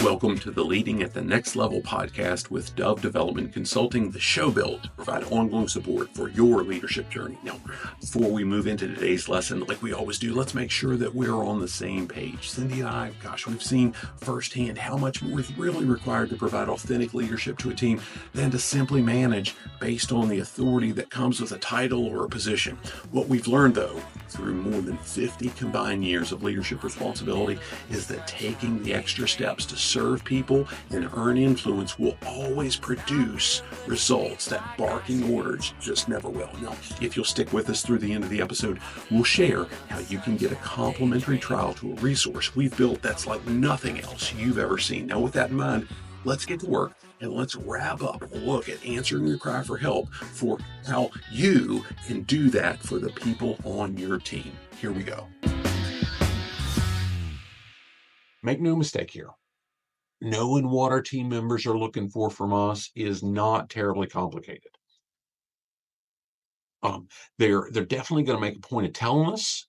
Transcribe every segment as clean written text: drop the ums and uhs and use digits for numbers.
Welcome to the Leading at the Next Level podcast with Dove Development Consulting, the show built to provide ongoing support for your leadership journey. Now, before we move into today's lesson, like we always do, let's make sure that we're on the same page. Cindy and I, we've seen firsthand how much more is really required to provide authentic leadership to a team than to simply manage based on the authority that comes with a title or a position. What we've learned, though, through more than 50 combined years of leadership responsibility is that taking the extra steps to serve people and earn influence will always produce results that barking orders just never will. Now, if you'll stick with us through the end of the episode, we'll share how you can get a complimentary trial to a resource we've built that's like nothing else you've ever seen. Now, with that in mind, let's get to work and let's wrap up a look at answering your cry for help for how you can do that for the people on your team. Here we go. Make no mistake here. Knowing what our team members are looking for from us is not terribly complicated. They're definitely going to make a point of telling us,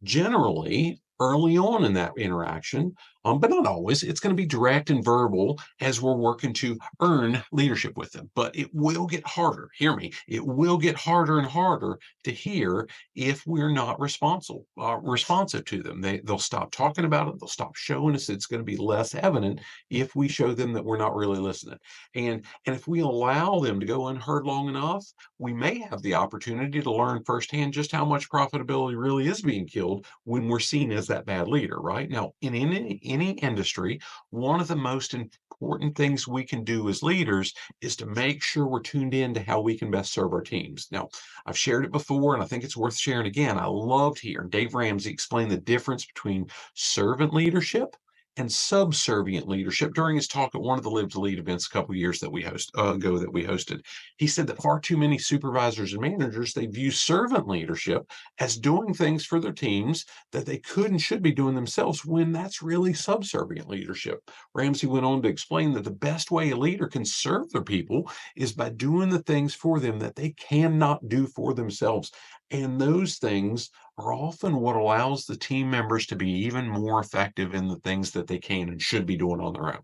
generally early on in that interaction, but not always. It's going to be direct and verbal as we're working to earn leadership with them. But it will get harder. Hear me. It will get harder and harder to hear if we're not responsive to them. They'll stop talking about it. They'll stop showing us. It's going to be less evident if we show them that we're not really listening. And if we allow them to go unheard long enough, we may have the opportunity to learn firsthand just how much profitability really is being killed when we're seen as that bad leader, right? Now, in any industry, one of the most important things we can do as leaders is to make sure we're tuned in to how we can best serve our teams. Now, I've shared it before, and I think it's worth sharing again. I loved hearing Dave Ramsey explain the difference between servant leadership and subservient leadership during his talk at one of the Live to Lead events a couple of years that we hosted. He said that far too many supervisors and managers, they view servant leadership as doing things for their teams that they could and should be doing themselves, when that's really subservient leadership. Ramsey went on to explain that the best way a leader can serve their people is by doing the things for them that they cannot do for themselves. And those things are often what allows the team members to be even more effective in the things that they can and should be doing on their own.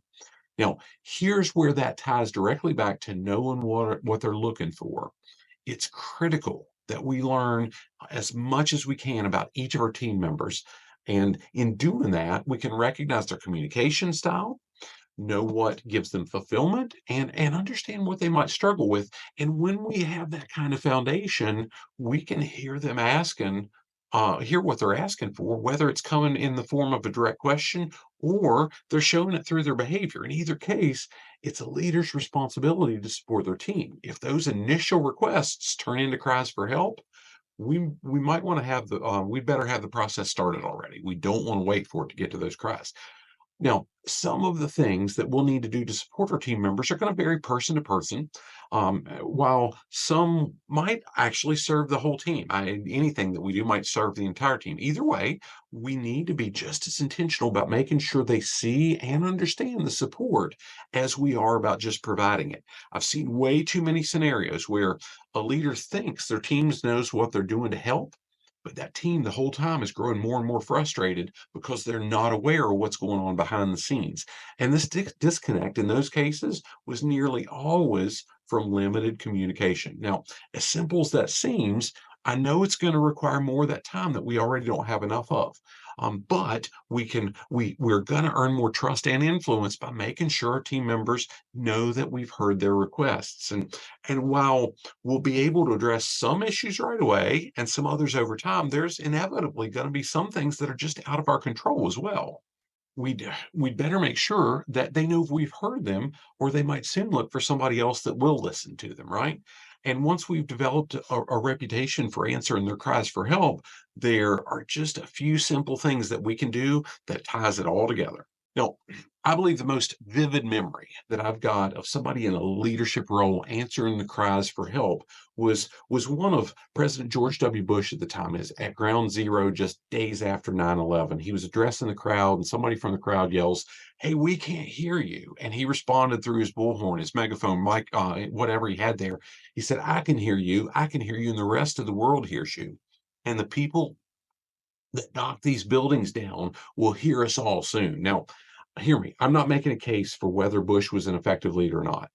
Now, here's where that ties directly back to knowing what they're looking for. It's critical that we learn as much as we can about each of our team members. And in doing that, we can recognize their communication style, know what gives them fulfillment, and understand what they might struggle with. And when we have that kind of foundation, we can hear them hear what they're asking for, whether it's coming in the form of a direct question or they're showing it through their behavior. In either case, it's a leader's responsibility to support their team. If those initial requests turn into cries for help, we might want to have we better have the process started already. We don't want to wait for it to get to those cries. Now, some of the things that we'll need to do to support our team members are going to vary person to person, while some might actually serve the whole team. Anything that we do might serve the entire team. Either way, we need to be just as intentional about making sure they see and understand the support as we are about just providing it. I've seen way too many scenarios where a leader thinks their team knows what they're doing to help, but that team the whole time is growing more and more frustrated because they're not aware of what's going on behind the scenes. And this disconnect in those cases was nearly always from limited communication. Now, as simple as that seems, I know it's going to require more of that time that we already don't have enough of. But we're going to earn more trust and influence by making sure our team members know that we've heard their requests. And while we'll be able to address some issues right away and some others over time, there's inevitably going to be some things that are just out of our control as well. We'd better make sure that they know we've heard them, or they might soon look for somebody else that will listen to them, right? And once we've developed a reputation for answering their cries for help, there are just a few simple things that we can do that ties it all together. Now, I believe the most vivid memory that I've got of somebody in a leadership role answering the cries for help was one of President George W. Bush at the time. Is at Ground Zero, just days after 9/11. He was addressing the crowd, and somebody from the crowd yells, "Hey, we can't hear you." And he responded through his bullhorn, his megaphone, mic, whatever he had there. He said, "I can hear you. I can hear you, and the rest of the world hears you. And the people that knock these buildings down will hear us all soon." Now, Hear me. I'm not making a case for whether Bush was an effective leader or not.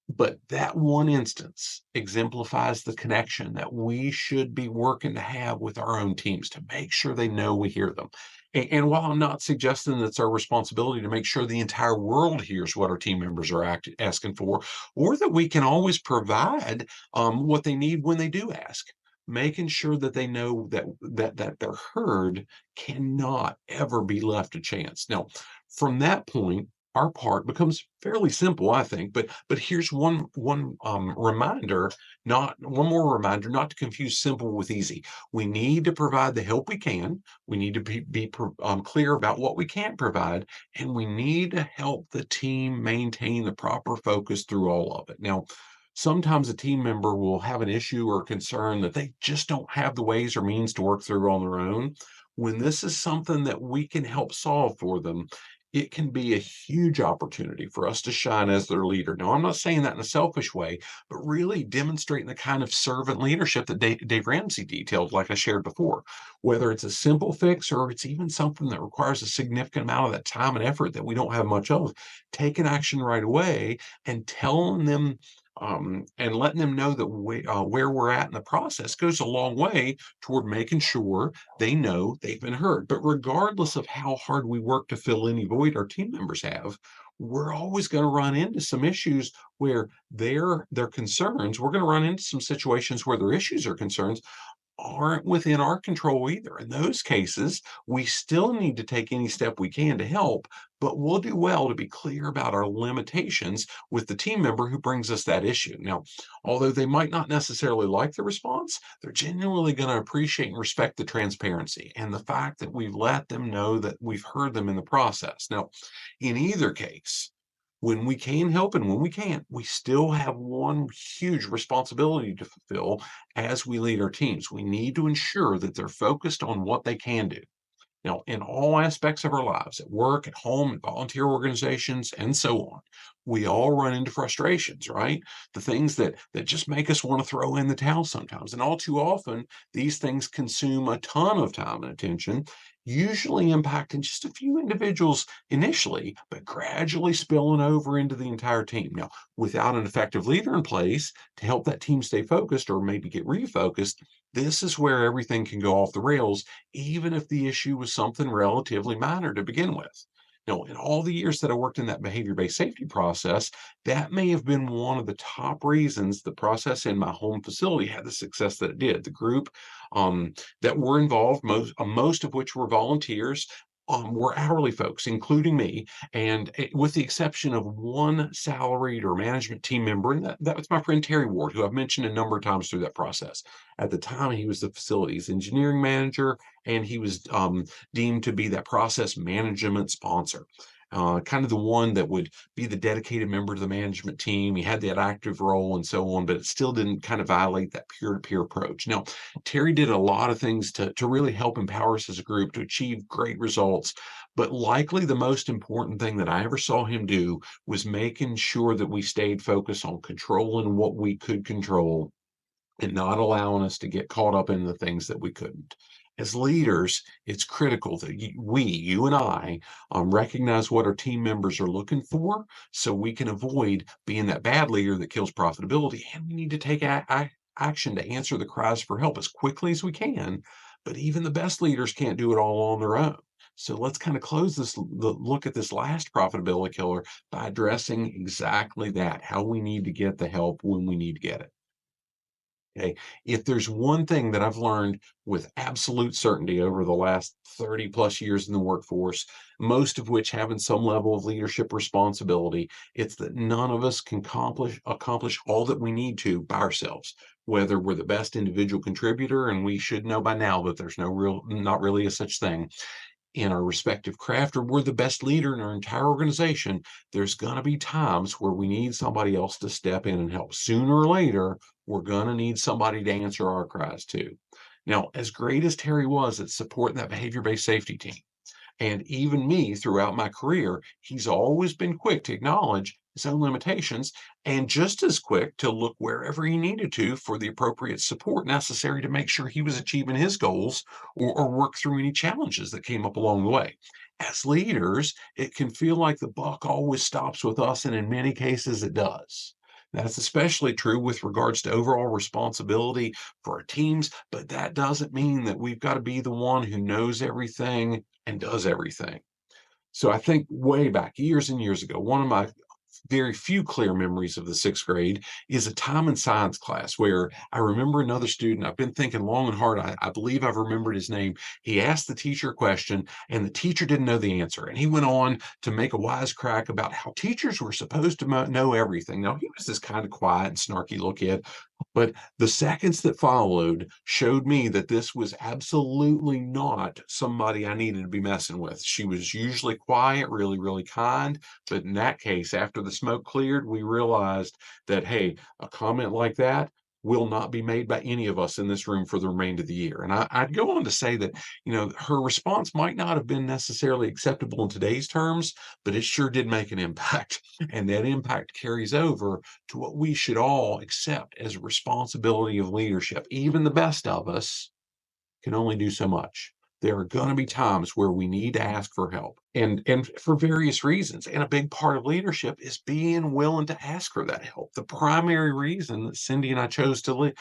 But that one instance exemplifies the connection that we should be working to have with our own teams to make sure they know we hear them. And while I'm not suggesting that it's our responsibility to make sure the entire world hears what our team members are asking for, or that we can always provide what they need when they do ask, making sure that they know that they're heard cannot ever be left to chance. Now, from that point, our part becomes fairly simple, I think. But here's one reminder, not one more reminder, not to confuse simple with easy. We need to provide the help we can. We need to be clear about what we can't provide, and we need to help the team maintain the proper focus through all of it. Now, sometimes a team member will have an issue or concern that they just don't have the ways or means to work through on their own. When this is something that we can help solve for them, it can be a huge opportunity for us to shine as their leader. Now, I'm not saying that in a selfish way, but really demonstrating the kind of servant leadership that Dave Ramsey detailed, like I shared before. Whether it's a simple fix or it's even something that requires a significant amount of that time and effort that we don't have much of, taking action right away and telling them and letting them know that where we're at in the process goes a long way toward making sure they know they've been heard. But regardless of how hard we work to fill any void our team members have, we're always going to run into some issues where their concerns, we're going to run into some situations where their issues or concerns aren't within our control either. In those cases, we still need to take any step we can to help, but we'll do well to be clear about our limitations with the team member who brings us that issue. Now, although they might not necessarily like the response, they're genuinely going to appreciate and respect the transparency and the fact that we've let them know that we've heard them in the process. Now, in either case, when we can help and when we can't, we still have one huge responsibility to fulfill as we lead our teams. We need to ensure that they're focused on what they can do. Now, in all aspects of our lives, at work, at home, at volunteer organizations, and so on, we all run into frustrations, right? The things that just make us want to throw in the towel sometimes. And all too often, these things consume a ton of time and attention, usually impacting just a few individuals initially, but gradually spilling over into the entire team. Now, without an effective leader in place to help that team stay focused or maybe get refocused, this is where everything can go off the rails even if the issue was something relatively minor to begin with. Now, in all the years that I worked in that behavior based safety process, that may have been one of the top reasons the process in my home facility had the success that it did. The group that were involved, most of which were volunteers, were hourly folks, including me, and with the exception of one salaried or management team member, and that was my friend Terry Ward, who I've mentioned a number of times through that process. At the time, he was the facilities engineering manager, and he was deemed to be that process management sponsor. Kind of the one that would be the dedicated member of the management team. He had that active role and so on, but it still didn't kind of violate that peer to peer approach. Now, Terry did a lot of things to really help empower us as a group to achieve great results. But likely the most important thing that I ever saw him do was making sure that we stayed focused on controlling what we could control and not allowing us to get caught up in the things that we couldn't. As leaders, it's critical that you and I, recognize what our team members are looking for so we can avoid being that bad leader that kills profitability. And we need to take action to answer the cries for help as quickly as we can. But even the best leaders can't do it all on their own. So let's kind of close look at this last profitability killer by addressing exactly that, how we need to get the help when we need to get it. Okay. If there's one thing that I've learned with absolute certainty over the last 30 plus years in the workforce, most of which having some level of leadership responsibility, it's that none of us can accomplish all that we need to by ourselves. Whether we're the best individual contributor, and we should know by now that there's not really a such thing in our respective craft, or we're the best leader in our entire organization, there's going to be times where we need somebody else to step in and help. Sooner or later, we're going to need somebody to answer our cries too. Now, as great as Terry was at supporting that behavior based safety team, and even me throughout my career, he's always been quick to acknowledge his own limitations and just as quick to look wherever he needed to for the appropriate support necessary to make sure he was achieving his goals or work through any challenges that came up along the way. As leaders, it can feel like the buck always stops with us, and in many cases, it does. That's especially true with regards to overall responsibility for our teams, but that doesn't mean that we've got to be the one who knows everything and does everything. So I think way back years and years ago, one of my very few clear memories of the sixth grade is a time in science class where I remember another student. I've been thinking long and hard. I believe I've remembered his name. He asked the teacher a question, and the teacher didn't know the answer. And he went on to make a wisecrack about how teachers were supposed to know everything. Now, he was this kind of quiet and snarky little kid, but the seconds that followed showed me that this was absolutely not somebody I needed to be messing with. She was usually quiet, really, really kind. But in that case, after the smoke cleared, we realized that, hey, a comment like that will not be made by any of us in this room for the remainder of the year. And I'd go on to say that, her response might not have been necessarily acceptable in today's terms, but it sure did make an impact. And that impact carries over to what we should all accept as a responsibility of leadership. Even the best of us can only do so much. There are going to be times where we need to ask for help, and for various reasons. And a big part of leadership is being willing to ask for that help. The primary reason that Cindy and I chose to leave,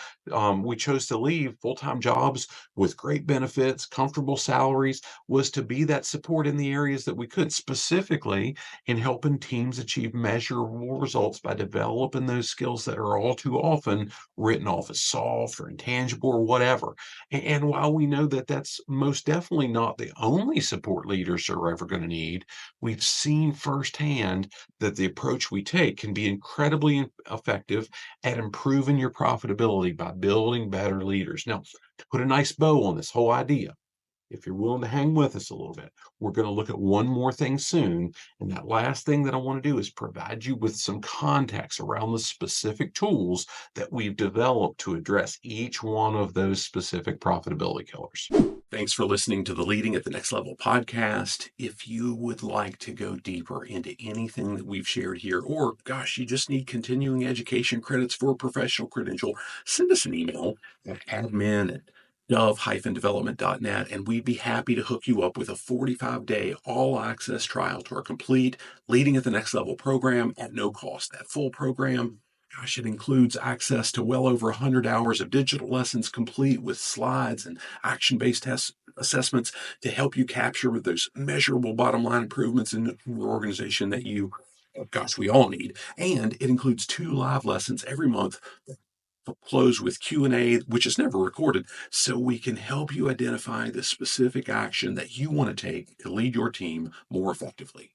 we chose to leave full-time jobs with great benefits, comfortable salaries, was to be that support in the areas that we could, specifically in helping teams achieve measurable results by developing those skills that are all too often written off as soft or intangible or whatever. And while we know that that's most definitely not the only support leaders are ever going to need, we've seen firsthand that the approach we take can be incredibly effective at improving your profitability by building better leaders. Now, to put a nice bow on this whole idea, if you're willing to hang with us a little bit, we're going to look at one more thing soon. And that last thing that I want to do is provide you with some context around the specific tools that we've developed to address each one of those specific profitability killers. Thanks for listening to the Leading at the Next Level podcast. If you would like to go deeper into anything that we've shared here, or gosh, you just need continuing education credits for a professional credential, send us an email at admin@dove-development.net, and we'd be happy to hook you up with a 45-day all-access trial to our complete Leading at the Next Level program at no cost. That full program, gosh, it includes access to well over 100 hours of digital lessons complete with slides and action-based test assessments to help you capture those measurable bottom line improvements in your organization that we all need. And it includes 2 live lessons every month, close with Q&A, which is never recorded, so we can help you identify the specific action that you want to take to lead your team more effectively.